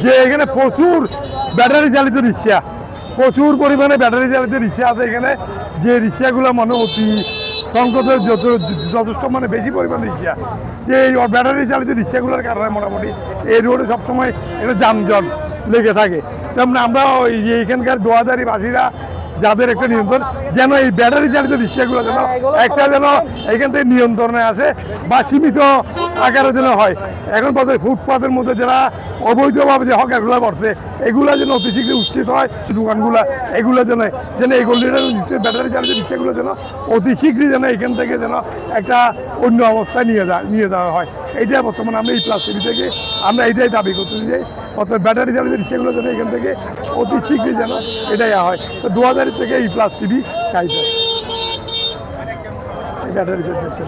যে এখানে প্রচুর ব্যাটারি চালিত রিক্সা, প্রচুর পরিমাণে ব্যাটারি চালিত রিক্সা আছে এখানে, যে রিক্সাগুলো মানে অতি সংকটের যথেষ্ট মানে বেশি পরিমাণ রিক্সা, যে এই ব্যাটারি চালিত রিক্সাগুলোর কারণে মোটামুটি এই রোডে সবসময় একটা যানজট লেগে থাকে। তেমন আমরা ওই এইখানকার দোয়াদারিবাসীরা যাদের একটা নিয়ন্ত্রণ যেন এই ব্যাটারি চালিত রিক্সাগুলো যেন একটা যেন এখান থেকে নিয়ন্ত্রণে আসে বা সীমিত আকারে যেন হয়। এখন পর্যন্ত ফুটপাথের মধ্যে যারা অবৈধভাবে যে হকারগুলো করছে এগুলো যেন অতি শীঘ্র উচ্ছেদ হয়, দোকানগুলো এগুলো যেন যেন এই গল্লিটার ব্যাটারি চালিত রিক্সাগুলো যেন অতি শীঘ্রই যেন এখান থেকে যেন একটা অন্য অবস্থায় নিয়ে যাওয়া হয়। এইটাই বর্তমানে আমরা এই প্লাস টিভি থেকে আমরা এইটাই দাবি করতে যে অর্থাৎ ব্যাটারি চালিত রিক্সাগুলো যেন এখান থেকে অতি শীঘ্রই যেন এটাই হয়। তো 2000 থেকে এই প্লাস টিভি চাইছে ব্যাটারি চালিত রিক্সা।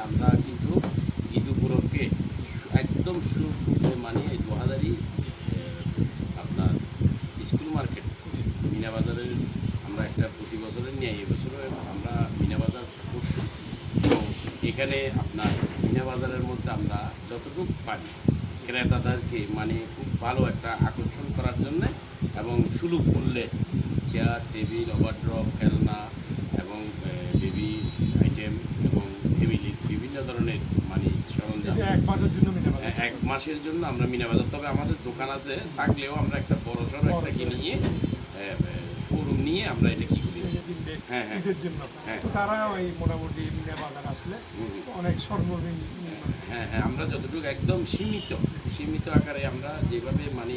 আমরা কিন্তু ঈদ উপলক্ষে একদম মানে দোহাদারি আপনার স্কুল মার্কেট মিনাবাজারের আমরা একটা প্রতি বছরের নিয়ে এবছরও আমরা মিনাবাজার করছি। তো এখানে আপনার মিনাবাজারের মধ্যে আমরা যতটুকু পারি ক্রেতাদেরকে মানে খুব ভালো একটা আকর্ষণ করার জন্য এবং সুলভ মূল্যে চেয়ার, টেবিল, ওভারড্রপ, খেলনা এবং বেবি আইটেম এবং ফ্যামিলির বিভিন্ন ধরনের মানে সরঞ্জাম এক মাসের জন্য আমরা মিনাবাজার, তবে আমাদের দোকান আছে থাকলেও আমরা একটা বড় সড়ো একটা নিয়ে শোরুম নিয়ে আমরা এটা কি করি ঈদের জন্য তারা ওই মোটামুটি মিনাবাজার আসলে অনেক সর্বনিম্ন আমরা যতটুকু একদম সীমিত আকারে আমরা যেভাবে মানে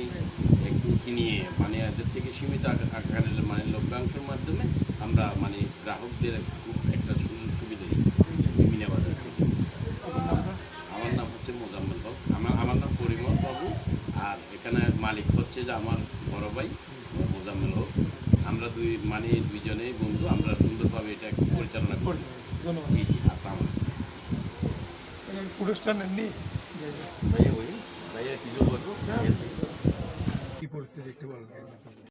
একটু কিনিয়ে মানে এদের থেকে সীমিত আকারের মানে লভ্যাংশের মাধ্যমে আমরা মানে গ্রাহকদের খুব একটা সুবিধা দিই মিনাবাজার থেকে। আমার নাম হচ্ছে মোজাম্মেল হক, আমার নাম পরিমল বাবু, আর এখানে মালিক হচ্ছে যে আমার বড় ভাই মোজাম্মেল হক। আমরা দুইজনেই বন্ধু, আমরা সুন্দরভাবে এটা পরিচালনা করি। জি জি আচ্ছা। আমার পুরস্কার নেননি ভাইয়া কিছু বলবো কি পরিস্থিতি একটু বলবেন?